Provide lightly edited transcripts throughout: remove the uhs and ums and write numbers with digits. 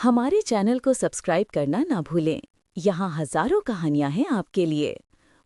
हमारे चैनल को सब्सक्राइब करना ना भूलें। यहाँ हजारों कहानियां हैं आपके लिए।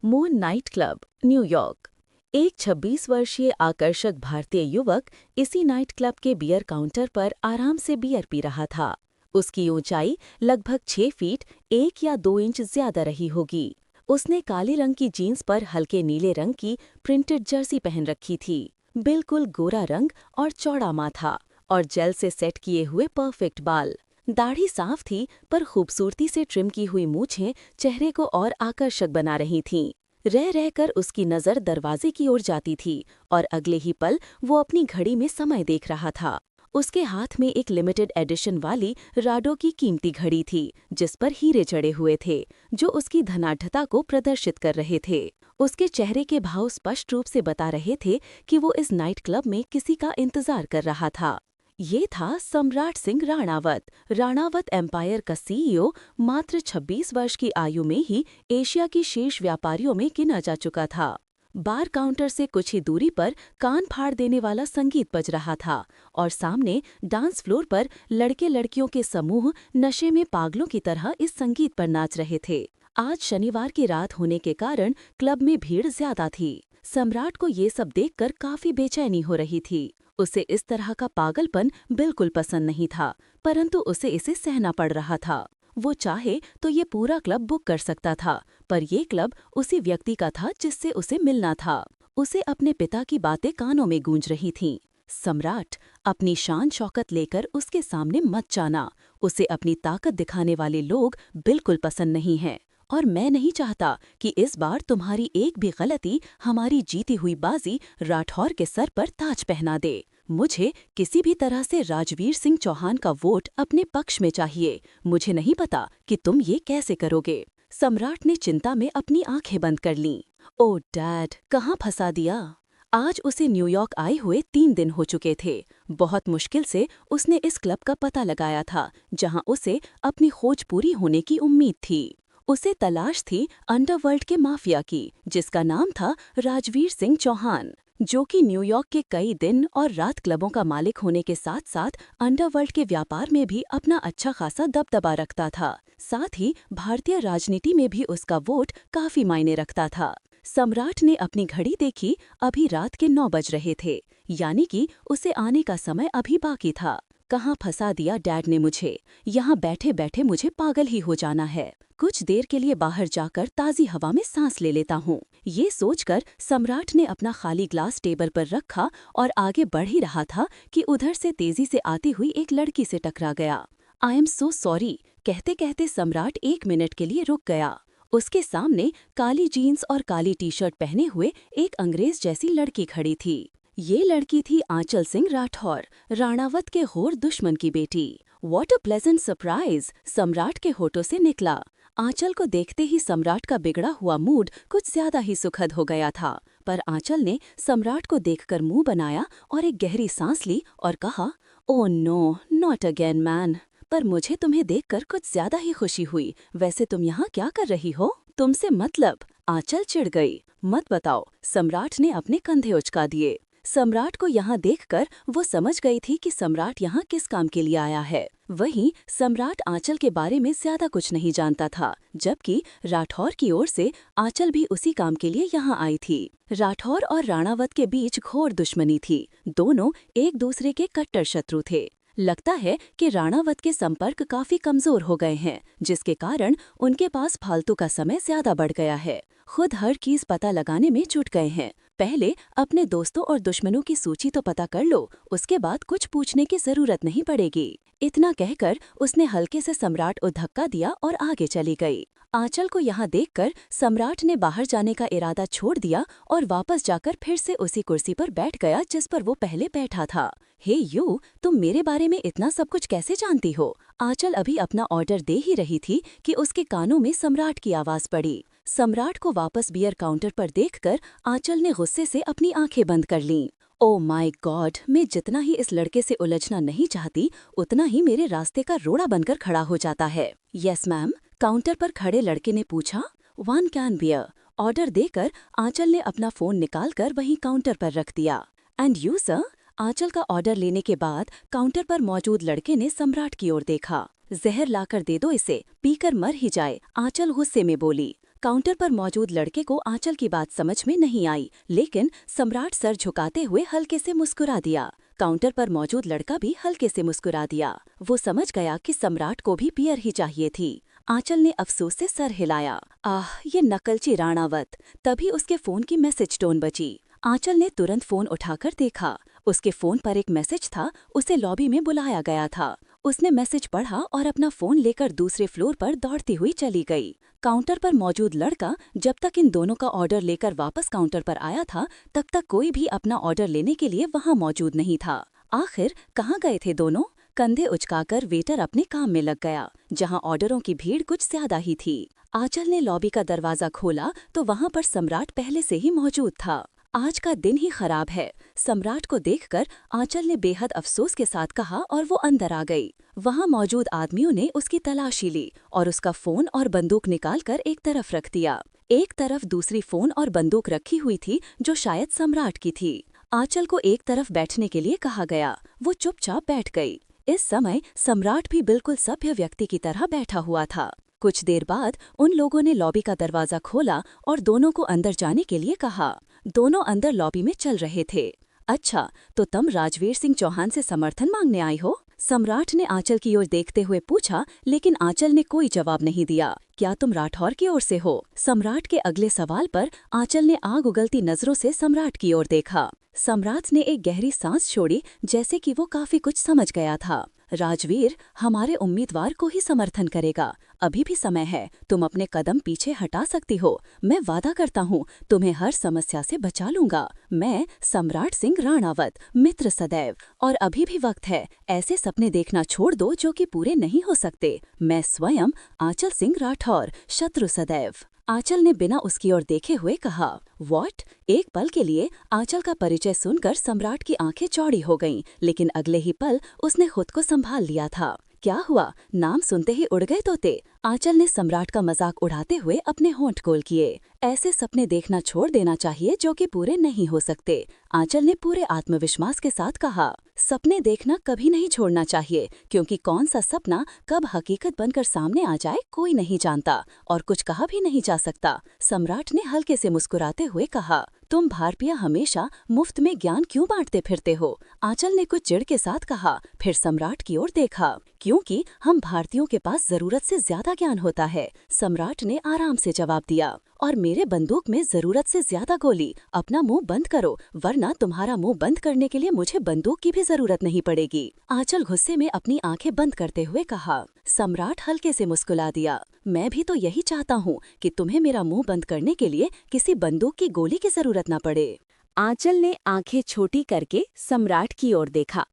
Moon night club, New York. एक 26 वर्षीय आकर्षक भारतीय युवक इसी नाइट क्लब के बियर काउंटर पर आराम से बियर पी रहा था। उसकी ऊंचाई लगभग 6 फीट 1 या 2 इंच ज्यादा रही होगी। उसने काले रंग की जीन्स पर हल्के नीले रंग की प्रिंटेड जर्सी पहन रखी थी। बिल्कुल गोरा रंग और चौड़ा माथा और जेल से सेट किए हुए परफेक्ट बाल। दाढ़ी साफ थी पर खूबसूरती से ट्रिम की हुई मूछें चेहरे को और आकर्षक बना रही थीं। रह रहकर उसकी नज़र दरवाजे की ओर जाती थी और अगले ही पल वो अपनी घड़ी में समय देख रहा था। उसके हाथ में एक लिमिटेड एडिशन वाली राडो की कीमती घड़ी थी जिस पर हीरे चढ़े हुए थे, जो उसकी धनाढ्यता को प्रदर्शित कर रहे थे। उसके चेहरे के भाव स्पष्ट रूप से बता रहे थे कि वो इस नाइट क्लब में किसी का इंतजार कर रहा था। ये था सम्राट सिंह राणावत। राणावत एम्पायर का सीईओ मात्र 26 वर्ष की आयु में ही एशिया की शीर्ष व्यापारियों में गिना जा चुका था। बार काउंटर से कुछ ही दूरी पर कान फाड़ देने वाला संगीत बज रहा था और सामने डांस फ्लोर पर लड़के लड़कियों के समूह नशे में पागलों की तरह इस संगीत पर नाच रहे थे। आज शनिवार की रात होने के कारण क्लब में भीड़ ज्यादा थी। सम्राट को ये सब देखकर काफी बेचैनी हो रही थी। उसे इस तरह का पागलपन बिल्कुल पसंद नहीं था, परंतु उसे इसे सहना पड़ रहा था। वो चाहे तो ये पूरा क्लब बुक कर सकता था, पर ये क्लब उसी व्यक्ति का था जिससे उसे मिलना था। उसे अपने पिता की बातें कानों में गूंज रही थीं। सम्राट, अपनी शान शौकत लेकर उसके सामने मत जाना। उसे अपनी ताकत दिखाने वाले लोग बिल्कुल पसंद नहीं हैं। और मैं नहीं चाहता कि इस बार तुम्हारी एक भी गलती हमारी जीती हुई बाजी राठौर के सर पर ताज पहना दे। मुझे किसी भी तरह से राजवीर सिंह चौहान का वोट अपने पक्ष में चाहिए। मुझे नहीं पता कि तुम ये कैसे करोगे। सम्राट ने चिंता में अपनी आंखें बंद कर लीं। ओह डैड, कहाँ फंसा दिया। आज उसे न्यूयॉर्क आए हुए 3 दिन हो चुके थे। बहुत मुश्किल से उसने इस क्लब का पता लगाया था जहां उसे अपनी खोज पूरी होने की उम्मीद थी। उसे तलाश थी अंडरवर्ल्ड के माफिया की, जिसका नाम था राजवीर सिंह चौहान, जो कि न्यूयॉर्क के कई दिन और रात क्लबों का मालिक होने के साथ साथ अंडरवर्ल्ड के व्यापार में भी अपना अच्छा खासा दबदबा रखता था। साथ ही भारतीय राजनीति में भी उसका वोट काफी मायने रखता था। सम्राट ने अपनी घड़ी देखी। अभी रात के 9 बज रहे थे, यानी कि उसे आने का समय अभी बाकी था। कहाँ फंसा दिया डैड ने मुझे। यहाँ बैठे बैठे मुझे पागल ही हो जाना है। कुछ देर के लिए बाहर जाकर ताज़ी हवा में सांस ले लेता हूँ। ये सोचकर सम्राट ने अपना खाली ग्लास टेबल पर रखा और आगे बढ़ ही रहा था कि उधर से तेजी से आती हुई एक लड़की से टकरा गया। आई एम सो सॉरी कहते कहते सम्राट 1 मिनट के लिए रुक गया। उसके सामने काली जीन्स और काली टी शर्ट पहने हुए एक अंग्रेज जैसी लड़की खड़ी थी। ये लड़की थी आंचल सिंह राठौर, राणावत के घोर दुश्मन की बेटी। व्हाट अ प्लेजेंट सरप्राइज, सम्राट के होठों से निकला। आंचल को देखते ही सम्राट का बिगड़ा हुआ मूड कुछ ज्यादा ही सुखद हो गया था, पर आंचल ने सम्राट को देखकर मुंह बनाया और एक गहरी सांस ली और कहा, oh no, not again man. पर मुझे तुम्हें देखकर कुछ ज्यादा ही खुशी हुई। वैसे तुम यहाँ क्या कर रही हो? तुमसे मतलब। आंचल चिढ़ गई। मत बताओ। सम्राट ने अपने कंधे उचका दिए। सम्राट को यहाँ देखकर वो समझ गई थी कि सम्राट यहाँ किस काम के लिए आया है। वहीं सम्राट आंचल के बारे में ज्यादा कुछ नहीं जानता था, जबकि राठौर की ओर से आंचल भी उसी काम के लिए यहाँ आई थी। राठौर और राणावत के बीच घोर दुश्मनी थी। दोनों एक दूसरे के कट्टर शत्रु थे। लगता है कि राणावत के संपर्क काफी कमजोर हो गए हैं, जिसके कारण उनके पास फालतू का समय ज्यादा बढ़ गया है। खुद हर चीज पता लगाने में जुट गए हैं। पहले अपने दोस्तों और दुश्मनों की सूची तो पता कर लो, उसके बाद कुछ पूछने की जरूरत नहीं पड़ेगी। इतना कहकर उसने हल्के से सम्राट को धक्का दिया और आगे चली गई। आंचल को यहाँ देखकर सम्राट ने बाहर जाने का इरादा छोड़ दिया और वापस जाकर फिर से उसी कुर्सी पर बैठ गया जिस पर वो पहले बैठा था। हे यू, तुम मेरे बारे में इतना सब कुछ कैसे जानती हो? आंचल अभी अपना ऑर्डर दे ही रही थी कि उसके कानों में सम्राट की आवाज पड़ी। सम्राट को वापस बियर काउंटर पर देखकर आंचल ने गुस्से से अपनी आंखें बंद कर लीं। ओह माय गॉड, मैं जितना ही इस लड़के से उलझना नहीं चाहती, उतना ही मेरे रास्ते का रोड़ा बनकर खड़ा हो जाता है। यस मैम, काउंटर पर खड़े लड़के ने पूछा। 1 कैन बियर। ऑर्डर देकर आंचल ने अपना फोन निकालकर वहीं काउंटर पर रख दिया। And you sir? आंचल का ऑर्डर लेने के बाद काउंटर पर मौजूद लड़के ने सम्राट की ओर देखा। जहर लाकर दे दो इसे, पीकर मर ही जाए, आंचल गुस्से में बोली। काउंटर पर मौजूद लड़के को आंचल की बात समझ में नहीं आई, लेकिन सम्राट सर झुकाते हुए हल्के से मुस्कुरा दिया। काउंटर पर मौजूद लड़का भी हल्के से मुस्कुरा दिया। वो समझ गया कि सम्राट को भी बियर ही चाहिए थी। आंचल ने अफसोस से सर हिलाया। आह, ये नकलची राणावत। तभी उसके फोन की मैसेज टोन बजी। आंचल ने तुरंत फोन उठाकर देखा। उसके फोन पर एक मैसेज था, उसे लॉबी में बुलाया गया था। उसने मैसेज पढ़ा और अपना फोन लेकर दूसरे फ्लोर पर दौड़ती हुई चली गई। काउंटर पर मौजूद लड़का जब तक इन दोनों का ऑर्डर लेकर वापस काउंटर पर आया था, तब तक कोई भी अपना ऑर्डर लेने के लिए वहां मौजूद नहीं था। आखिर कहाँ गए थे दोनों? कंधे उचकाकर वेटर अपने काम में लग गया, जहां ऑर्डरों की भीड़ कुछ ज्यादा ही थी। आंचल ने लॉबी का दरवाजा खोला तो वहां पर सम्राट पहले से ही मौजूद था। आज का दिन ही खराब है, सम्राट को देखकर आंचल ने बेहद अफसोस के साथ कहा और वो अंदर आ गई। वहां मौजूद आदमियों ने उसकी तलाशी ली और उसका फोन और बंदूक निकालकर एक तरफ रख दिया। एक तरफ दूसरी फोन और बंदूक रखी हुई थी, जो शायद सम्राट की थी। आंचल को एक तरफ बैठने के लिए कहा गया। वो चुपचाप बैठ गई। इस समय सम्राट भी बिल्कुल सभ्य व्यक्ति की तरह बैठा हुआ था। कुछ देर बाद उन लोगों ने लॉबी का दरवाजा खोला और दोनों को अंदर जाने के लिए कहा। दोनों अंदर लॉबी में चल रहे थे। अच्छा, तो तुम राजवीर सिंह चौहान से समर्थन मांगने आई हो? सम्राट ने आंचल की ओर देखते हुए पूछा, लेकिन आंचल ने कोई जवाब नहीं दिया। क्या तुम राठौर की ओर से हो? सम्राट के अगले सवाल पर आंचल ने आग उगलती नजरों से सम्राट की ओर देखा। सम्राट ने एक गहरी सांस छोड़ी, जैसे कि वो काफी कुछ समझ गया था। राजवीर हमारे उम्मीदवार को ही समर्थन करेगा। अभी भी समय है, तुम अपने कदम पीछे हटा सकती हो। मैं वादा करता हूँ, तुम्हें हर समस्या से बचा लूंगा। मैं सम्राट सिंह राणावत, मित्र सदैव। और अभी भी वक्त है, ऐसे सपने देखना छोड़ दो जो कि पूरे नहीं हो सकते। मैं स्वयं आंचल सिंह राठौर, शत्रु सदैव। आंचल ने बिना उसकी ओर देखे हुए कहा। व्हाट? एक पल के लिए आंचल का परिचय सुनकर सम्राट की आंखें चौड़ी हो गईं, लेकिन अगले ही पल उसने खुद को संभाल लिया था। क्या हुआ? नाम सुनते ही उड़ गए तोते? आंचल ने सम्राट का मजाक उड़ाते हुए अपने होंठ गोल किए। ऐसे सपने देखना छोड़ देना चाहिए जो कि पूरे नहीं हो सकते, आंचल ने पूरे आत्मविश्वास के साथ कहा। सपने देखना कभी नहीं छोड़ना चाहिए, क्योंकि कौन सा सपना कब हकीकत बनकर सामने आ जाए कोई नहीं जानता, और कुछ कहा भी नहीं जा सकता। सम्राट ने हल्के से मुस्कुराते हुए कहा। तुम भारतीय हमेशा मुफ्त में ज्ञान क्यों बांटते फिरते हो? आंचल ने कुछ चिढ़ के साथ कहा, फिर सम्राट की ओर देखा। क्योंकि हम भारतीयों के पास जरूरत से ज्यादा ज्ञान होता है, सम्राट ने आराम से जवाब दिया। और मेरे बंदूक में जरूरत से ज्यादा गोली। अपना मुंह बंद करो, वरना तुम्हारा मुंह बंद करने के लिए मुझे बंदूक की भी जरूरत नहीं पड़ेगी, आंचल गुस्से में अपनी आंखें बंद करते हुए कहा। सम्राट हल्के से मुस्कुरा दिया। मैं भी तो यही चाहता हूँ कि तुम्हें मेरा मुंह बंद करने के लिए किसी बंदूक की गोली की जरूरत न पड़े। आंचल ने आंखें छोटी करके सम्राट की ओर देखा।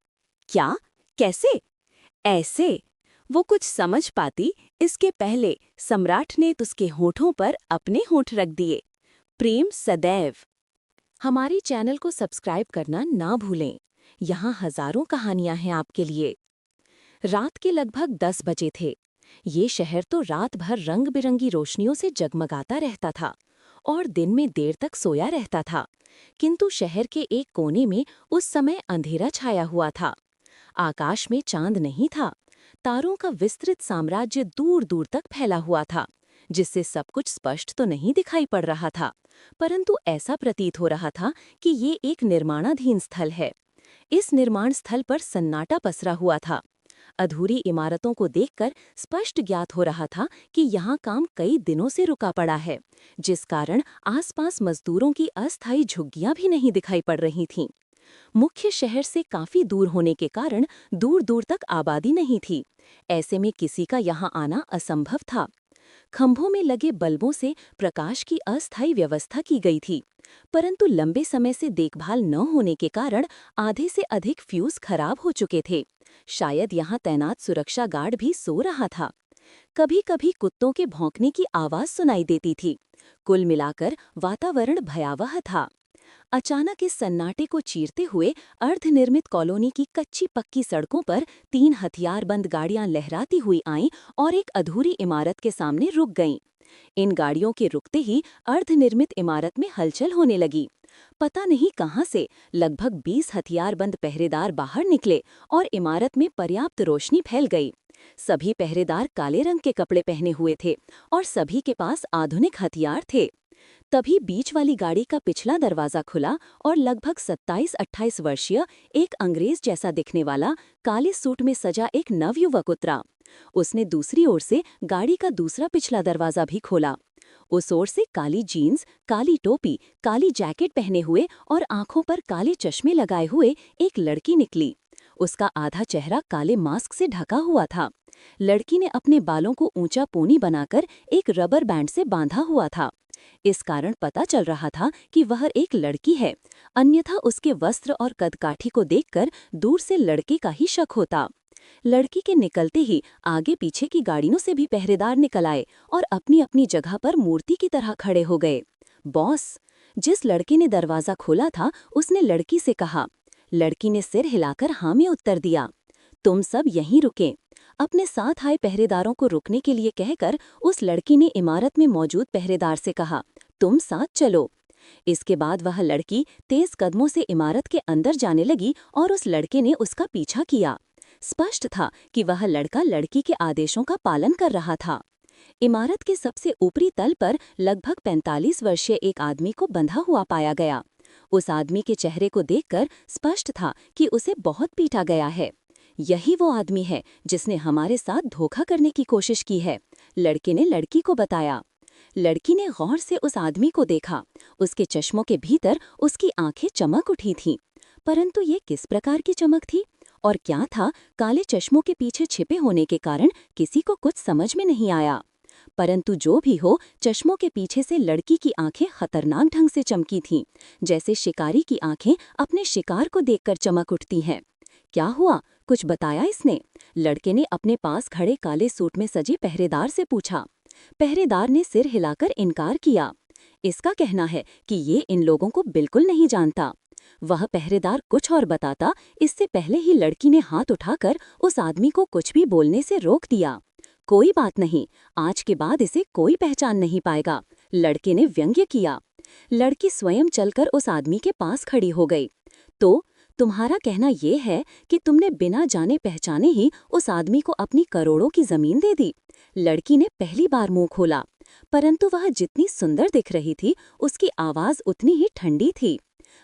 क्या? कैसे? ऐसे? वो कुछ समझ पाती इसके पहले सम्राट ने उसके होठों पर अपने होठ रख दिए। प्रेम सदैव। हमारी चैनल को सब्सक्राइब करना ना भूलें। यहाँ हजारों कहानियां हैं आपके लिए। रात के लगभग 10 बजे थे। ये शहर तो रात भर रंग बिरंगी रोशनियों से जगमगाता रहता था और दिन में देर तक सोया रहता था, किंतु शहर के एक कोने में उस समय अंधेरा छाया हुआ था। आकाश में चांद नहीं था। तारों का विस्तृत साम्राज्य दूर दूर तक फैला हुआ था, जिससे सब कुछ स्पष्ट तो नहीं दिखाई पड़ रहा था, परंतु ऐसा प्रतीत हो रहा था कि ये एक निर्माणाधीन स्थल है। इस निर्माण स्थल पर सन्नाटा पसरा हुआ था। अधूरी इमारतों को देखकर स्पष्ट ज्ञात हो रहा था कि यहाँ काम कई दिनों से रुका पड़ा है, जिस कारण आसपास मजदूरों की अस्थायी झुग्गियां भी नहीं दिखाई पड़ रही थीं। मुख्य शहर से काफी दूर होने के कारण दूर दूर तक आबादी नहीं थी। ऐसे में किसी का यहाँ आना असंभव था। खंभों में लगे बल्बों से प्रकाश की अस्थायी व्यवस्था की गई थी, परंतु लंबे समय से देखभाल न होने के कारण आधे से अधिक फ्यूज खराब हो चुके थे। शायद यहाँ तैनात सुरक्षा गार्ड भी सो रहा था। कभी कभी कुत्तों के भौंकने की आवाज सुनाई देती थी। कुल मिलाकर वातावरण भयावह था। अचानक इस सन्नाटे को चीरते हुए अर्धनिर्मित कॉलोनी की कच्ची पक्की सड़कों पर 3 हथियारबंद गाड़ियां लहराती हुई आईं और एक अधूरी इमारत के सामने रुक गईं। इन गाड़ियों के रुकते ही अर्धनिर्मित इमारत में हलचल होने लगी। पता नहीं कहां से लगभग 20 हथियारबंद पहरेदार बाहर निकले और इमारत में पर्याप्त रोशनी फैल गई। सभी पहरेदार काले रंग के कपड़े पहने हुए थे और सभी के पास आधुनिक हथियार थे। तभी बीच वाली गाड़ी का पिछला दरवाजा खुला और लगभग 27-28 वर्षीय एक अंग्रेज जैसा दिखने वाला काले सूट में सजा एक नवयुवक उतरा। उसने दूसरी ओर से गाड़ी का दूसरा पिछला दरवाजा भी खोला। उस ओर से काली जीन्स, काली टोपी, काली जैकेट पहने हुए और आंखों पर काले चश्मे लगाए हुए एक लड़की निकली। उसका आधा चेहरा काले मास्क से ढका हुआ था। लड़की ने अपने बालों को ऊंचा पोनी बनाकर एक रबर बैंड से बांधा हुआ था। इस कारण पता चल रहा था कि वह एक लड़की है, अन्यथा उसके वस्त्र और कदकाठी को देखकर दूर से लड़के का ही शक होता। लड़की के निकलते ही आगे पीछे की गाड़ियों से भी पहरेदार निकल आए और अपनी अपनी जगह पर मूर्ति की तरह खड़े हो गए। बॉस, जिस लड़के ने दरवाजा खोला था उसने लड़की से कहा। लड़की ने सिर हिलाकर हाँ में उत्तर दिया। तुम सब यहीं रुकें। अपने साथ आए पहरेदारों को रुकने के लिए कहकर उस लड़की ने इमारत में मौजूद पहरेदार से कहा, तुम साथ चलो। इसके बाद वह लड़की तेज कदमों से इमारत के अंदर जाने लगी और उस लड़के ने उसका पीछा किया। स्पष्ट था कि वह लड़का लड़की के आदेशों का पालन कर रहा था। इमारत के सबसे ऊपरी तल पर लगभग 45 वर्षीय एक आदमी को बंधा हुआ पाया गया। उस आदमी के चेहरे को देखकर स्पष्ट था कि उसे बहुत पीटा गया है। यही वो आदमी है जिसने हमारे साथ धोखा करने की कोशिश की है, लड़के ने लड़की को बताया। लड़की ने गौर से उस आदमी को देखा। उसके चश्मों के भीतर उसकी आंखें चमक उठी थीं। परंतु ये किस प्रकार की चमक थी और क्या था काले चश्मों के पीछे छिपे होने के कारण किसी को कुछ समझ में नहीं आया। परंतु जो भी हो, चश्मों के पीछे से लड़की की आंखें खतरनाक ढंग से चमकी थीं, जैसे शिकारी की आंखें अपने शिकार को देखकर चमक उठती हैं। क्या हुआ, कुछ बताया इसने? लड़के ने अपने पास खड़े काले सूट में सजे पहरेदार से पूछा। पहरेदार ने सिर हिलाकर इनकार किया। इसका कहना है कि ये इन लोगों को बिल्कुल नहीं जानता। वह पहरेदार कुछ और बताता, इससे पहले ही लड़की ने हाथ उठाकर उस आदमी को कुछ भी बोलने से रोक दिया। कोई बात नहीं, आज के बाद इसे कोई पहचान नहीं पाएगा, लड़के ने व्यंग्य किया। लड़की स्वयं चलकर उस आदमी के पास खड़ी हो गई। तो तुम्हारा कहना यह है कि तुमने बिना जाने पहचाने ही उस आदमी को अपनी करोड़ों की जमीन दे दी? लड़की ने पहली बार मुंह खोला, परंतु वह जितनी सुंदर दिख रही थी उसकी आवाज उतनी ही ठंडी थी।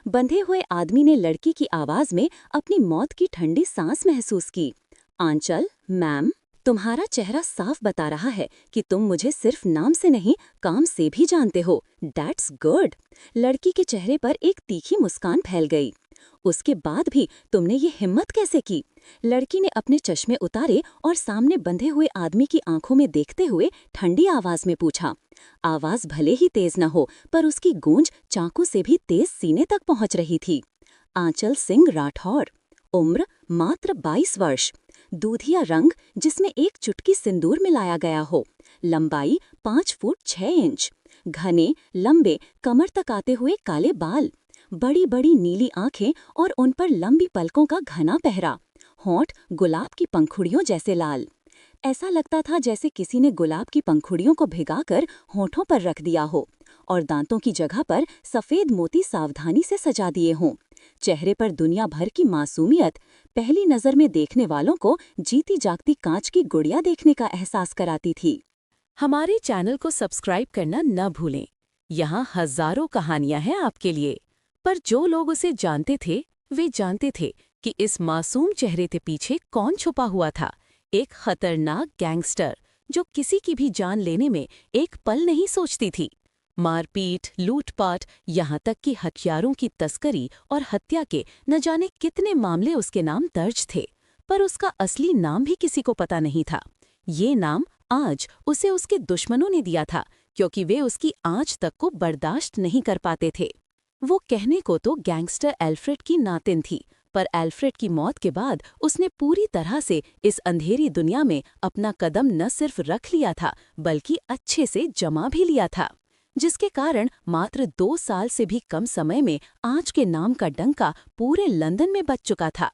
बंधे हुए आदमी ने लड़की की आवाज में अपनी मौत की ठंडी सांस महसूस की। आंचल, मैम, तुम्हारा चेहरा साफ बता रहा है कि तुम मुझे सिर्फ नाम से नहीं काम से भी जानते हो। That's good. लड़की के चेहरे पर एक तीखी मुस्कान फैल गई। उसके बाद भी तुमने ये हिम्मत कैसे की? लड़की ने अपने चश्मे उतारे और सामने बंधे हुए आदमी की आंखों में देखते हुए ठंडी आवाज में पूछा। आवाज भले ही तेज न हो, पर उसकी गूंज चाकू से भी तेज सीने तक पहुंच रही थी। आंचल सिंह राठौर, उम्र मात्र 22 वर्ष, दूधिया रंग जिसमें एक चुटकी सिंदूर मिलाया गया हो, लंबाई 5 फुट 6 इंच, घने लंबे कमर तक आते हुए काले बाल, बड़ी बड़ी नीली आंखें और उन पर लंबी पलकों का घना पहरा, होंठ गुलाब की पंखुड़ियों जैसे लाल। ऐसा लगता था जैसे किसी ने गुलाब की पंखुड़ियों को भिगाकर होठों पर रख दिया हो और दांतों की जगह पर सफेद मोती सावधानी से सजा दिए हों। चेहरे पर दुनिया भर की मासूमियत पहली नजर में देखने वालों को जीती जागती कांच की गुड़िया देखने का एहसास कराती थी। हमारे चैनल को सब्सक्राइब करना न भूलें। यहाँ हजारों कहानियां हैं आपके लिए, पर जो लोग उसे जानते थे वे जानते थे कि इस मासूम चेहरे के पीछे कौन छुपा हुआ था। एक खतरनाक गैंगस्टर जो किसी की भी जान लेने में एक पल नहीं सोचती थी। मारपीट, लूटपाट, यहाँ तक कि हथियारों की तस्करी और हत्या के न जाने कितने मामले उसके नाम दर्ज थे, पर उसका असली नाम भी किसी को पता नहीं था। ये नाम आज उसे उसके दुश्मनों ने दिया था, क्योंकि वे उसकी आंच तक को बर्दाश्त नहीं कर पाते थे। वो कहने को तो गैंगस्टर एल्फ्रेड की नातिन थी, पर एल्फ्रेड की मौत के बाद उसने पूरी तरह से इस अंधेरी दुनिया में अपना कदम न सिर्फ रख लिया था, बल्कि अच्छे से जमा भी लिया था, जिसके कारण मात्र 2 साल से भी कम समय में आंच के नाम का डंका पूरे लंदन में बज चुका था।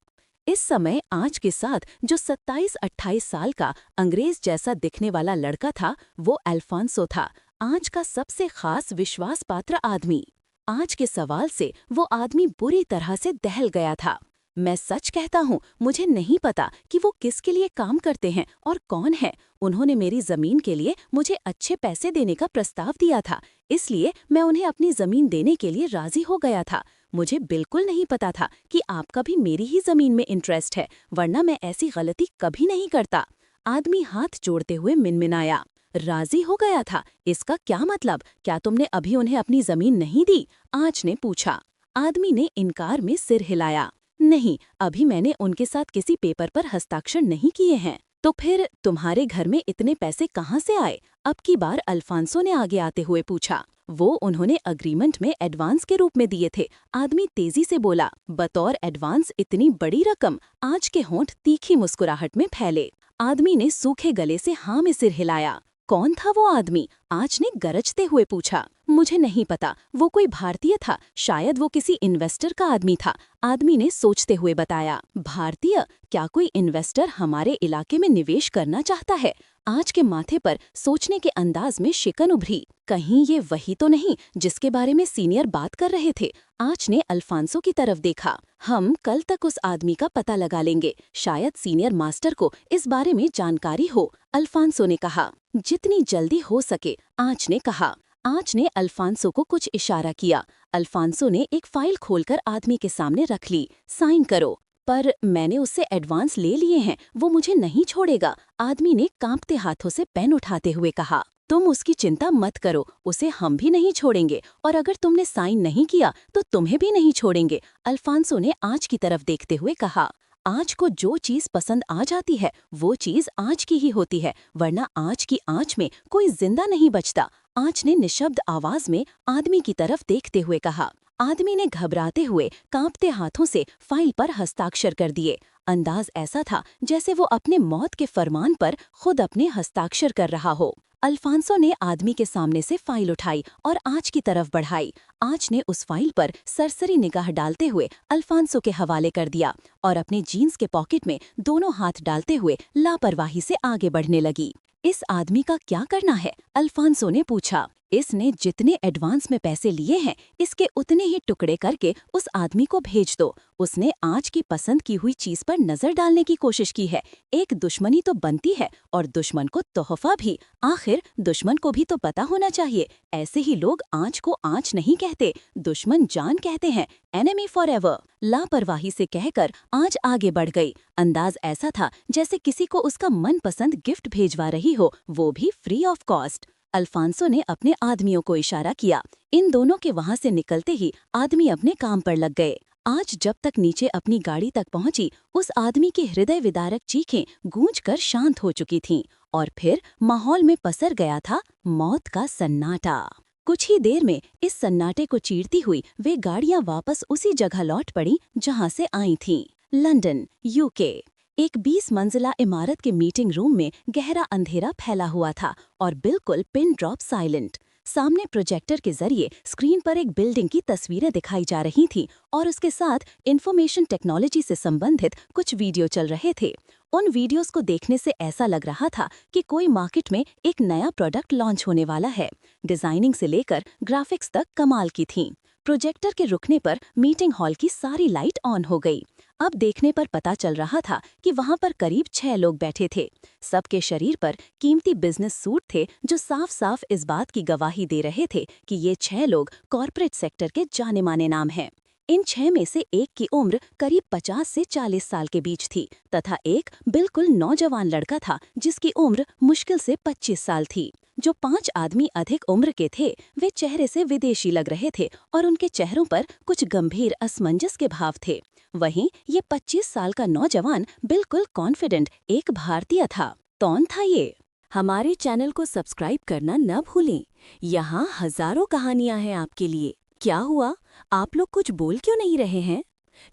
इस समय आंच के साथ जो 27-28 साल का अंग्रेज जैसा दिखने वाला लड़का था, वो अल्फांसो था, आंच का सबसे खास विश्वास पात्र आदमी। आज के सवाल से वो आदमी बुरी तरह से दहल गया था। मैं सच कहता हूँ, मुझे नहीं पता कि वो किसके लिए काम करते हैं और कौन है। उन्होंने मेरी जमीन के लिए मुझे अच्छे पैसे देने का प्रस्ताव दिया था, इसलिए मैं उन्हें अपनी जमीन देने के लिए राजी हो गया था। मुझे बिल्कुल नहीं पता था कि आपका भी मेरी ही जमीन में इंटरेस्ट है, वरना मैं ऐसी गलती कभी नहीं करता। आदमी हाथ जोड़ते हुए मिनमिनाया। राजी हो गया था, इसका क्या मतलब? क्या तुमने अभी उन्हें अपनी जमीन नहीं दी? आँच ने पूछा। आदमी ने इनकार में सिर हिलाया। नहीं, अभी मैंने उनके साथ किसी पेपर पर हस्ताक्षर नहीं किए हैं। तो फिर तुम्हारे घर में इतने पैसे कहाँ से आए? अब की बार अल्फांसो ने आगे आते हुए पूछा। वो उन्होंने अग्रीमेंट में एडवांस के रूप में दिए थे, आदमी तेजी से बोला। बतौर एडवांस इतनी बड़ी रकम? आज के होंठ तीखी मुस्कुराहट में फैले। आदमी ने सूखे गले से हाँ में सिर हिलाया। कौन था वो आदमी? आँच ने गरजते हुए पूछा। मुझे नहीं पता, वो कोई भारतीय था, शायद वो किसी इन्वेस्टर का आदमी था, आदमी ने सोचते हुए बताया। भारतीय? क्या कोई इन्वेस्टर हमारे इलाके में निवेश करना चाहता है? आँच के माथे पर सोचने के अंदाज में शिकन उभरी। कहीं ये वही तो नहीं जिसके बारे में सीनियर बात कर रहे थे? आँच ने अल्फांसो की तरफ देखा। हम कल तक उस आदमी का पता लगा लेंगे, शायद सीनियर मास्टर को इस बारे में जानकारी हो, अल्फांसो ने कहा। जितनी जल्दी हो सके, आँच ने कहा। आँच ने अल्फांसो को कुछ इशारा किया। अल्फांसो ने एक फाइल खोलकर आदमी के सामने रख ली। साइन करो। पर मैंने उससे एडवांस ले लिए हैं, वो मुझे नहीं छोड़ेगा, आदमी ने कांपते हाथों से पेन उठाते हुए कहा। तुम उसकी चिंता मत करो, उसे हम भी नहीं छोड़ेंगे, और अगर तुमने साइन नहीं किया तो तुम्हें भी नहीं छोड़ेंगे, अल्फांसो ने आँच की तरफ देखते हुए कहा। आँच को जो चीज पसंद आ जाती है वो चीज आँच की ही होती है, वरना आँच की आँच में कोई जिंदा नहीं बचता, आँच ने निशब्द आवाज में आदमी की तरफ देखते हुए कहा। आदमी ने घबराते हुए कांपते हाथों से फाइल पर हस्ताक्षर कर दिए। अंदाज ऐसा था जैसे वो अपने मौत के फरमान पर खुद अपने हस्ताक्षर कर रहा हो। अल्फांसो ने आदमी के सामने से फाइल उठाई और आँच की तरफ बढ़ाई। आँच ने उस फाइल पर सरसरी निगाह डालते हुए अल्फांसो के हवाले कर दिया और अपने जीन्स के पॉकेट में दोनों हाथ डालते हुए लापरवाही से आगे बढ़ने लगी। इस आदमी का क्या करना है? अल्फांसो ने पूछा। इसने जितने एडवांस में पैसे लिए हैं, इसके उतने ही टुकड़े करके उस आदमी को भेज दो। उसने आँच की पसंद की हुई चीज पर नजर डालने की कोशिश की है। एक दुश्मनी तो बनती है और दुश्मन को तोहफा भी। आखिर दुश्मन को भी तो पता होना चाहिए। ऐसे ही लोग आँच को आँच नहीं कहते, दुश्मन जान कहते हैं, एनिमी फॉरएवर। लापरवाही से कहकर आँच आगे बढ़ गई। अंदाज ऐसा था जैसे किसी को उसका मनपसंद गिफ्ट भेजवा रही हो, वो भी फ्री ऑफ कॉस्ट। अल्फांसो ने अपने आदमियों को इशारा किया। इन दोनों के वहां से निकलते ही आदमी अपने काम पर लग गए। आज जब तक नीचे अपनी गाड़ी तक पहुंची, उस आदमी की हृदय विदारक चीखें गूंजकर शांत हो चुकी थीं, और फिर माहौल में पसर गया था मौत का सन्नाटा। कुछ ही देर में इस सन्नाटे को चीरती हुई वे गाड़ियां वापस उसी जगह लौट पड़ी जहां से आई थीं, लंदन, यूके। एक 20 मंजिला इमारत के मीटिंग रूम में गहरा अंधेरा फैला हुआ था और बिल्कुल पिन ड्रॉप साइलेंट। सामने प्रोजेक्टर के जरिए स्क्रीन पर एक बिल्डिंग की तस्वीरें दिखाई जा रही थीं और उसके साथ इंफॉर्मेशन टेक्नोलॉजी से संबंधित कुछ वीडियो चल रहे थे। उन वीडियोस को देखने से ऐसा लग रहा था कि कोई मार्केट में एक नया प्रोडक्ट लॉन्च होने वाला है। डिजाइनिंग से लेकर ग्राफिक्स तक कमाल की थीं। प्रोजेक्टर के रुकने पर मीटिंग हॉल की सारी लाइट ऑन हो गई। अब देखने पर पता चल रहा था कि वहां पर करीब 6 लोग बैठे थे। सबके शरीर पर कीमती बिजनेस सूट थे जो साफ साफ इस बात की गवाही दे रहे थे कि ये 6 लोग कॉरपोरेट सेक्टर के जाने माने नाम हैं। इन 6 में से एक की उम्र करीब 50 से 40 साल के बीच थी तथा एक बिल्कुल नौजवान लड़का था जिसकी उम्र मुश्किल से 25 साल थी। जो 5 आदमी अधिक उम्र के थे वे चेहरे से विदेशी लग रहे थे और उनके चेहरों पर कुछ गंभीर असमंजस के भाव थे। वहीं ये 25 साल का नौजवान बिल्कुल कॉन्फिडेंट एक भारतीय था। कौन था ये? हमारे चैनल को सब्सक्राइब करना न भूलें। यहाँ हजारों कहानियाँ हैं आपके लिए। क्या हुआ? आप लोग कुछ बोल क्यों नहीं रहे हैं?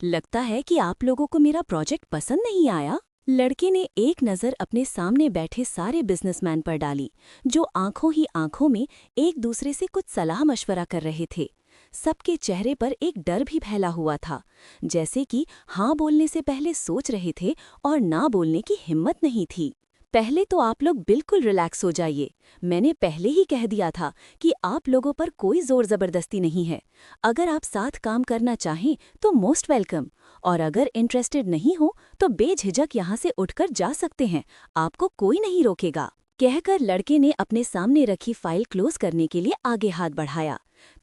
लगता है कि आप लोगों को मेरा प्रोजेक्ट पसंद नहीं आया। लड़के ने एक नज़र अपने सामने बैठे सारे बिजनेसमैन पर डाली, जो आंखों ही आंखों में एक दूसरे से कुछ सलाह मशवरा कर रहे थे। सबके चेहरे पर एक डर भी फैला हुआ था, जैसे कि हाँ बोलने से पहले सोच रहे थे और ना बोलने की हिम्मत नहीं थी। पहले तो आप लोग बिल्कुल रिलैक्स हो जाइए। मैंने पहले ही कह दिया था कि आप लोगों पर कोई जोर जबरदस्ती नहीं है। अगर आप साथ काम करना चाहें तो मोस्ट वेलकम, और अगर इंटरेस्टेड नहीं हो तो बेझिझक यहाँ से उठकर जा सकते हैं, आपको कोई नहीं रोकेगा। कहकर लड़के ने अपने सामने रखी फाइल क्लोज करने के लिए आगे हाथ बढ़ाया।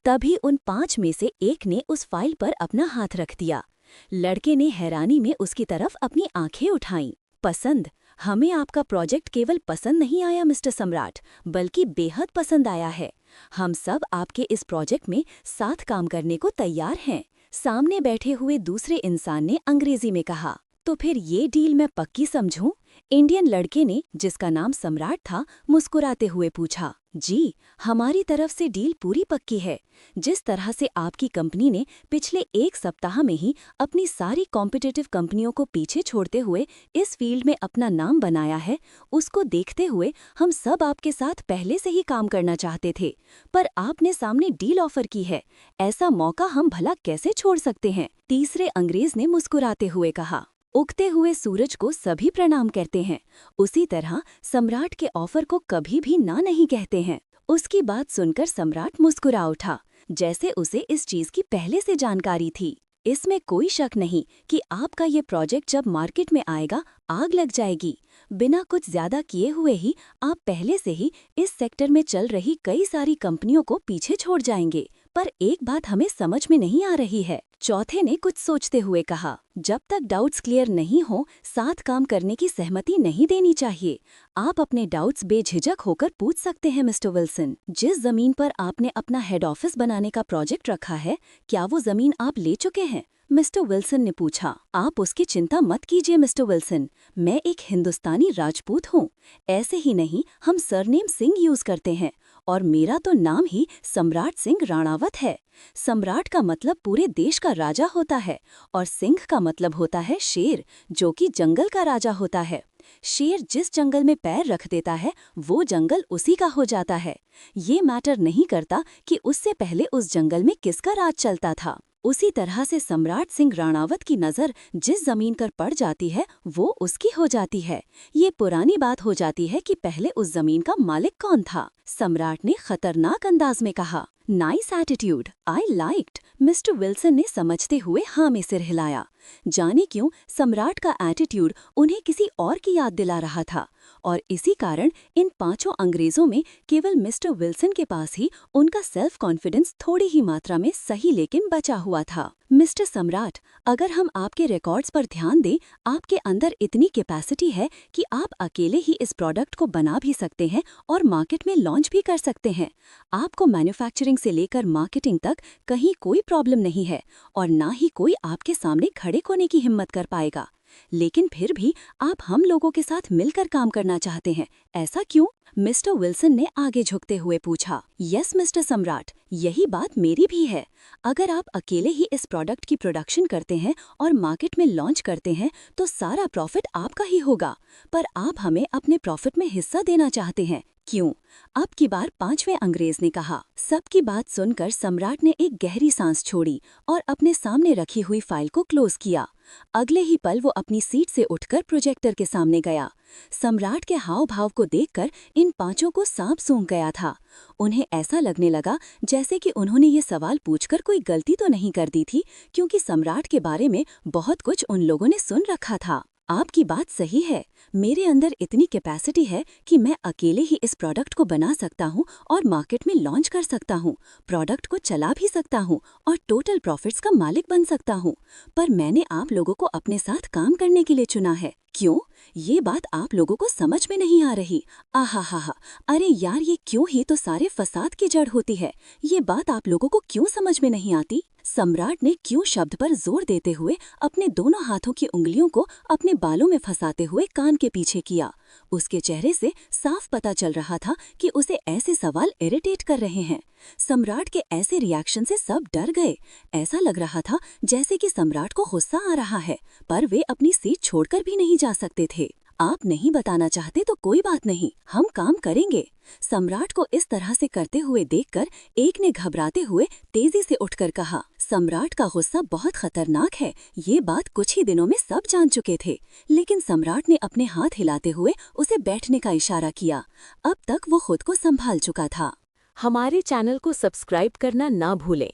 तभी उन 5 में से एक ने उस फाइल पर अपना हाथ रख दिया। लड़के ने हैरानी में उसकी तरफ अपनी आंखें उठाईं। पसंद? हमें आपका प्रोजेक्ट केवल पसंद नहीं आया मिस्टर सम्राट, बल्कि बेहद पसंद आया है। हम सब आपके इस प्रोजेक्ट में साथ काम करने को तैयार हैं। सामने बैठे हुए दूसरे इंसान ने अंग्रेजी में कहा। तो फिर ये डील मैं पक्की समझूं? इंडियन लड़के ने, जिसका नाम सम्राट था, मुस्कुराते हुए पूछा। जी, हमारी तरफ से डील पूरी पक्की है। जिस तरह से आपकी कंपनी ने पिछले 1 सप्ताह में ही अपनी सारी कॉम्पिटिटिव कंपनियों को पीछे छोड़ते हुए इस फील्ड में अपना नाम बनाया है, उसको देखते हुए हम सब आपके साथ पहले से ही काम करना चाहते थे, पर आपने सामने डील ऑफर की है। ऐसा मौका हम भला कैसे छोड़ सकते हैं? तीसरे अंग्रेज ने मुस्कुराते हुए कहा। उगते हुए सूरज को सभी प्रणाम कहते हैं, उसी तरह सम्राट के ऑफर को कभी भी ना नहीं कहते हैं। उसकी बात सुनकर सम्राट मुस्कुरा उठा, जैसे उसे इस चीज की पहले से जानकारी थी। इसमें कोई शक नहीं कि आपका ये प्रोजेक्ट जब मार्केट में आएगा आग लग जाएगी। बिना कुछ ज्यादा किए हुए ही आप पहले से ही इस सेक्टर में चल रही कई सारी कंपनियों को पीछे छोड़ जाएंगे। पर एक बात हमें समझ में नहीं आ रही है, चौथे ने कुछ सोचते हुए कहा। जब तक डाउट्स क्लियर नहीं हो, साथ काम करने की सहमति नहीं देनी चाहिए। आप अपने डाउट्स बेझिझक होकर पूछ सकते हैं मिस्टर विल्सन। जिस जमीन पर आपने अपना हेड ऑफिस बनाने का प्रोजेक्ट रखा है, क्या वो जमीन आप ले चुके हैं? मिस्टर विल्सन ने पूछा। आप उसकी चिंता मत कीजिए मिस्टर विल्सन, मैं एक हिंदुस्तानी राजपूत हूँ। ऐसे ही नहीं, हम सरनेम सिंह यूज करते हैं और मेरा तो नाम ही सम्राट सिंह राणावत है। सम्राट का मतलब पूरे देश का राजा होता है और सिंह का मतलब होता है शेर, जो कि जंगल का राजा होता है। शेर जिस जंगल में पैर रख देता है वो जंगल उसी का हो जाता है। ये मैटर नहीं करता कि उससे पहले उस जंगल में किसका राज चलता था। उसी तरह से सम्राट सिंह राणावत की नज़र जिस जमीन पर पड़ जाती है वो उसकी हो जाती है। ये पुरानी बात हो जाती है कि पहले उस जमीन का मालिक कौन था। सम्राट ने खतरनाक अंदाज में कहा। Nice attitude, I liked. Mister Wilson ने समझते हुए हाँ में सिर हिलाया। जाने क्यों सम्राट का एटीट्यूड उन्हें किसी और की याद दिला रहा था, और इसी कारण इन 5 अंग्रेजों में केवल मिस्टर विल्सन के पास ही उनका सेल्फ कॉन्फिडेंस थोड़ी ही मात्रा में सही लेकिन बचा हुआ था। मिस्टर सम्राट, अगर हम आपके रिकॉर्ड्स पर ध्यान दें, आपके अंदर इतनी कैपेसिटी है कि आप अकेले ही इस प्रोडक्ट को बना भी सकते हैं और मार्केट में लॉन्च भी कर सकते हैं। आपको मैन्युफैक्चरिंग से लेकर मार्केटिंग तक कहीं कोई प्रॉब्लम नहीं है और ना ही कोई आपके सामने खड़े होने की हिम्मत कर पाएगा। लेकिन फिर भी आप हम लोगों के साथ मिलकर काम करना चाहते हैं, ऐसा क्यों? मिस्टर विल्सन ने आगे झुकते हुए पूछा। यस मिस्टर सम्राट, यही बात मेरी भी है। अगर आप अकेले ही इस प्रोडक्ट की प्रोडक्शन करते हैं और मार्केट में लॉन्च करते हैं तो सारा प्रॉफिट आपका ही होगा, पर आप हमें अपने प्रॉफिट में हिस्सा देना चाहते हैं, क्यों? अब की बार 5वें अंग्रेज ने कहा। सबकी बात सुनकर सम्राट ने एक गहरी सांस छोड़ी और अपने सामने रखी हुई फाइल को क्लोज किया। अगले ही पल वो अपनी सीट से उठकर प्रोजेक्टर के सामने गया। सम्राट के हाव भाव को देखकर इन 5 को सांप सूंघ गया था। उन्हें ऐसा लगने लगा जैसे कि उन्होंने ये सवाल पूछकर कोई गलती तो नहीं कर दी थी, क्योंकि सम्राट के बारे में बहुत कुछ उन लोगों ने सुन रखा था। आपकी बात सही है, मेरे अंदर इतनी कैपेसिटी है कि मैं अकेले ही इस प्रोडक्ट को बना सकता हूँ और मार्केट में लॉन्च कर सकता हूँ, प्रोडक्ट को चला भी सकता हूँ और टोटल प्रॉफिट्स का मालिक बन सकता हूँ। पर मैंने आप लोगों को अपने साथ काम करने के लिए चुना है। क्यों? ये बात आप लोगों को समझ में नहीं आ रही। आहा हा हा, अरे यार, ये क्यों ही तो सारे फसाद की जड़ होती है। ये बात आप लोगों को क्यों समझ में नहीं आती? सम्राट ने क्यों शब्द पर जोर देते हुए अपने दोनों हाथों की उंगलियों को अपने बालों में फंसाते हुए कान के पीछे किया। उसके चेहरे से साफ पता चल रहा था कि उसे ऐसे सवाल इरिटेट कर रहे हैं। सम्राट के ऐसे रिएक्शन से सब डर गए। ऐसा लग रहा था जैसे कि सम्राट को गुस्सा आ रहा है, पर वे अपनी सीट छोड़कर भी नहीं जा सकते थे। आप नहीं बताना चाहते तो कोई बात नहीं, हम काम करेंगे। सम्राट को इस तरह से करते हुए देखकर एक ने घबराते हुए तेजी से उठकर कहा। सम्राट का गुस्सा बहुत खतरनाक है, ये बात कुछ ही दिनों में सब जान चुके थे, लेकिन सम्राट ने अपने हाथ हिलाते हुए उसे बैठने का इशारा किया। अब तक वो खुद को संभाल चुका था। हमारे चैनल को सब्सक्राइब करना ना भूलें।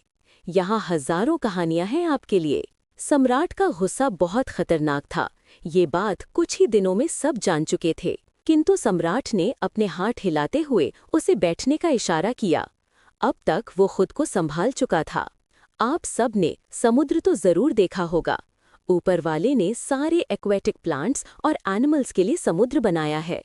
यहाँ हजारों कहानियां हैं आपके लिए। सम्राट का गुस्सा बहुत खतरनाक था, ये बात कुछ ही दिनों में सब जान चुके थे, किंतु सम्राट ने अपने हाथ हिलाते हुए उसे बैठने का इशारा किया। अब तक वो खुद को संभाल चुका था। आप सब ने समुद्र तो जरूर देखा होगा। ऊपर वाले ने सारे एक्वेटिक प्लांट्स और एनिमल्स के लिए समुद्र बनाया है।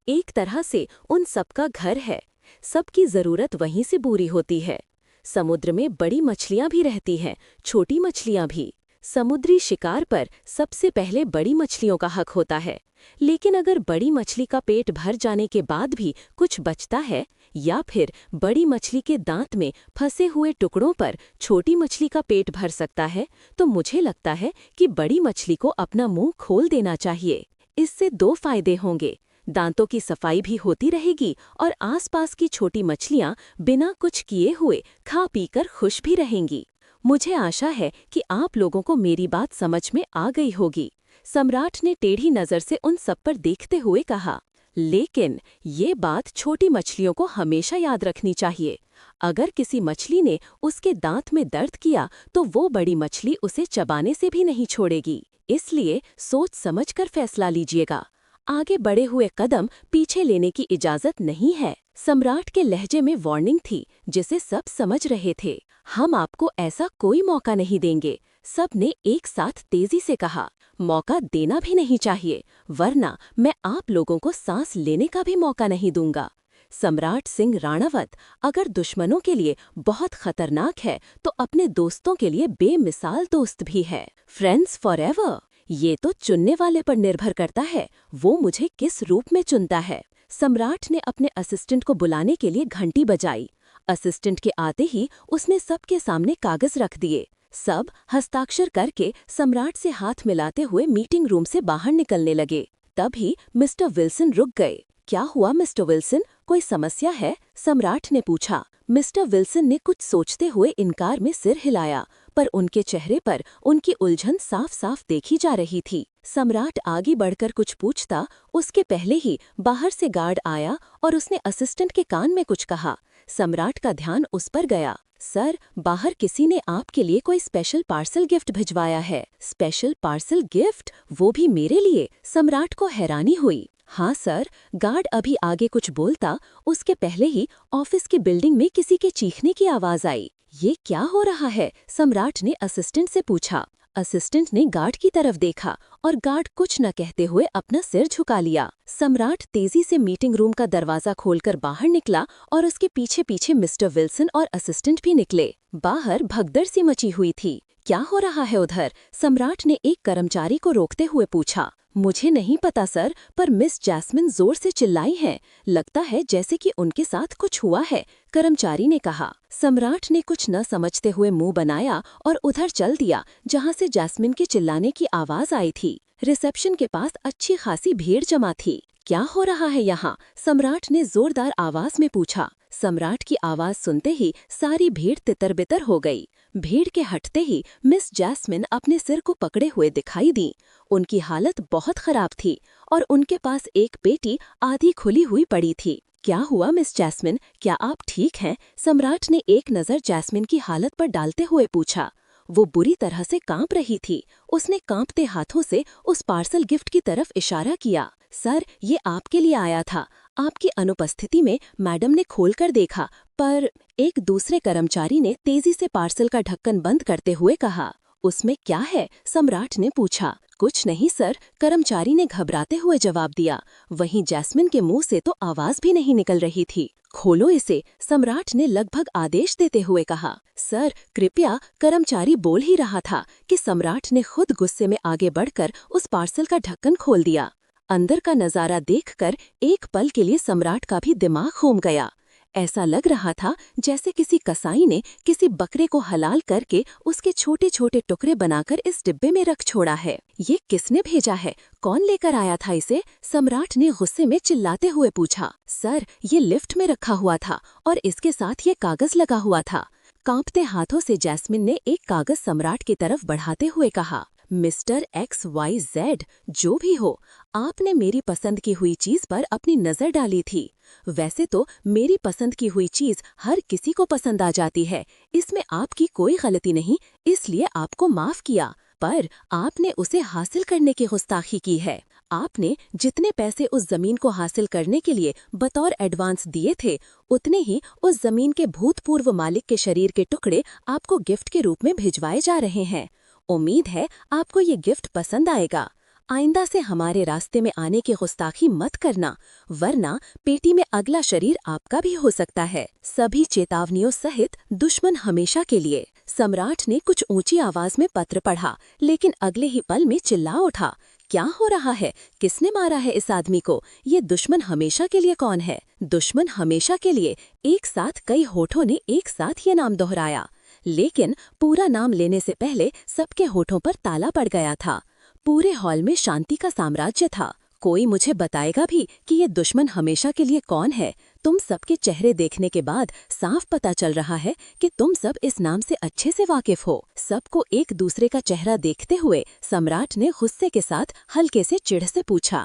एक तरह से उन सबका घर है। सबकी जरूरत वहीं से पूरी होती है। समुद्र में बड़ी मछलियां भी रहती हैं, छोटी मछलियां भी। समुद्री शिकार पर सबसे पहले बड़ी मछलियों का हक होता है, लेकिन अगर बड़ी मछली का पेट भर जाने के बाद भी कुछ बचता है, या फिर बड़ी मछली के दांत में फंसे हुए टुकड़ों पर छोटी मछली का पेट भर सकता है, तो मुझे लगता है कि बड़ी मछली को अपना मुंह खोल देना चाहिए। इससे दो फायदे होंगे, दांतों की सफाई भी होती रहेगी और आसपास की छोटी मछलियां बिना कुछ किए हुए खा पीकर खुश भी रहेंगी। मुझे आशा है कि आप लोगों को मेरी बात समझ में आ गई होगी। सम्राट ने टेढ़ी नजर से उन सब पर देखते हुए कहा, लेकिन ये बात छोटी मछलियों को हमेशा याद रखनी चाहिए। अगर किसी मछली ने उसके दांत में दर्द किया तो वो बड़ी मछली उसे चबाने से भी नहीं छोड़ेगी। इसलिए सोच समझकर फैसला लीजिएगा। आगे बढ़े हुए कदम पीछे लेने की इजाजत नहीं है। सम्राट के लहजे में वार्निंग थी, जिसे सब समझ रहे थे। हम आपको ऐसा कोई मौका नहीं देंगे, सब ने एक साथ तेजी से कहा। मौका देना भी नहीं चाहिए, वरना मैं आप लोगों को सांस लेने का भी मौका नहीं दूंगा। सम्राट सिंह राणावत अगर दुश्मनों के लिए बहुत खतरनाक है, तो अपने दोस्तों के लिए बेमिसाल दोस्त भी है। Friends forever. ये तो चुनने वाले पर निर्भर करता है, वो मुझे किस रूप में चुनता है। सम्राट ने अपने असिस्टेंट को बुलाने के लिए घंटी बजाई। असिस्टेंट के आते ही उसने सबके सामने कागज रख दिए। सब हस्ताक्षर करके सम्राट से हाथ मिलाते हुए मीटिंग रूम से बाहर निकलने लगे। तभी मिस्टर विल्सन रुक गए। क्या हुआ मिस्टर विल्सन, कोई समस्या है? सम्राट ने पूछा। मिस्टर विल्सन ने कुछ सोचते हुए इनकार में सिर हिलाया, पर उनके चेहरे पर उनकी उलझन साफ साफ देखी जा रही थी। सम्राट आगे बढ़कर कुछ पूछता, उसके पहले ही बाहर से गार्ड आया और उसने असिस्टेंट के कान में कुछ कहा। सम्राट का ध्यान उस पर गया। सर, बाहर किसी ने आपके लिए कोई स्पेशल पार्सल गिफ्ट भिजवाया है। Special parcel gift? वो भी मेरे लिए? सम्राट को हैरानी हुई। हाँ सर। गार्ड अभी आगे कुछ बोलता, उसके पहले ही ऑफिस की बिल्डिंग में किसी के चीखने की आवाज आई। ये क्या हो रहा है? सम्राट ने असिस्टेंट से पूछा। असिस्टेंट ने गार्ड की तरफ देखा और गार्ड कुछ न कहते हुए अपना सिर झुका लिया। सम्राट तेजी से मीटिंग रूम का दरवाजा खोलकर बाहर निकला और उसके पीछे पीछे मिस्टर विल्सन और असिस्टेंट भी निकले। बाहर भगदड़ सी मची हुई थी। क्या हो रहा है उधर? सम्राट ने एक कर्मचारी को रोकते हुए पूछा। मुझे नहीं पता सर, पर मिस जैस्मिन जोर से चिल्लाई हैं। लगता है जैसे कि उनके साथ कुछ हुआ है, कर्मचारी ने कहा। सम्राट ने कुछ न समझते हुए मुंह बनाया और उधर चल दिया जहां से जैस्मिन के चिल्लाने की आवाज आई थी। रिसेप्शन के पास अच्छी खासी भीड़ जमा थी। क्या हो रहा है यहाँ? सम्राट ने जोरदार आवाज में पूछा। सम्राट की आवाज सुनते ही सारी भीड़ तितर बितर हो गई। भीड़ के हटते ही मिस जैस्मिन अपने सिर को पकड़े हुए दिखाई दी। उनकी हालत बहुत खराब थी और उनके पास एक पेटी आधी खुली हुई पड़ी थी। क्या हुआ मिस जैस्मिन, क्या आप ठीक हैं? सम्राट ने एक नज़र जैस्मिन की हालत पर डालते हुए पूछा। वो बुरी तरह से कांप रही थी। उसने कांपते हाथों से उस पार्सल गिफ्ट की तरफ इशारा किया। सर, ये आपके लिए आया था। आपकी अनुपस्थिति में मैडम ने खोलकर देखा, पर एक दूसरे कर्मचारी ने तेजी से पार्सल का ढक्कन बंद करते हुए कहा। उसमें क्या है? सम्राट ने पूछा। कुछ नहीं सर, कर्मचारी ने घबराते हुए जवाब दिया। वहीं जैस्मिन के मुंह से तो आवाज भी नहीं निकल रही थी। खोलो इसे, सम्राट ने लगभग आदेश देते हुए कहा। सर कृपया, कर्मचारी बोल ही रहा था कि सम्राट ने खुद गुस्से में आगे बढ़कर उस पार्सल का ढक्कन खोल दिया। अंदर का नजारा देखकर एक पल के लिए सम्राट का भी दिमाग घूम गया। ऐसा लग रहा था जैसे किसी कसाई ने किसी बकरे को हलाल करके उसके छोटे छोटे टुकड़े बनाकर इस डिब्बे में रख छोड़ा है। ये किसने भेजा है? कौन लेकर आया था इसे? सम्राट ने गुस्से में चिल्लाते हुए पूछा। सर, ये लिफ्ट में रखा हुआ था और इसके साथ ये कागज लगा हुआ था। कांपते हाथों से जैस्मिन ने एक कागज सम्राट की तरफ बढ़ाते हुए कहा, मिस्टर XYZ, जो भी हो, आपने मेरी पसंद की हुई चीज पर अपनी नजर डाली थी। वैसे तो मेरी पसंद की हुई चीज हर किसी को पसंद आ जाती है, इसमें आपकी कोई गलती नहीं, इसलिए आपको माफ किया। पर आपने उसे हासिल करने की गुस्ताखी की है। आपने जितने पैसे उस जमीन को हासिल करने के लिए बतौर एडवांस दिए थे, उतने ही उस जमीन के भूतपूर्व मालिक के शरीर के टुकड़े आपको गिफ्ट के रूप में भिजवाए जा रहे हैं। उम्मीद है आपको ये गिफ्ट पसंद आएगा। आइंदा से हमारे रास्ते में आने की गुस्ताखी मत करना, वरना पेटी में अगला शरीर आपका भी हो सकता है। सभी चेतावनियों सहित दुश्मन हमेशा के लिए। सम्राट ने कुछ ऊंची आवाज में पत्र पढ़ा, लेकिन अगले ही पल में चिल्ला उठा, क्या हो रहा है? किसने मारा है इस आदमी को? ये दुश्मन हमेशा के लिए कौन है? दुश्मन हमेशा के लिए। एक साथ कई होठों ने एक साथ ये नाम दोहराया, लेकिन पूरा नाम लेने से पहले सबके होठों पर ताला पड़ गया था। पूरे हॉल में शांति का साम्राज्य था। कोई मुझे बताएगा भी कि ये दुश्मन हमेशा के लिए कौन है? तुम सबके चेहरे देखने के बाद साफ पता चल रहा है कि तुम सब इस नाम से अच्छे से वाकिफ हो। सबको एक दूसरे का चेहरा देखते हुए सम्राट ने गुस्से के साथ हल्के से चिढ़ से पूछा,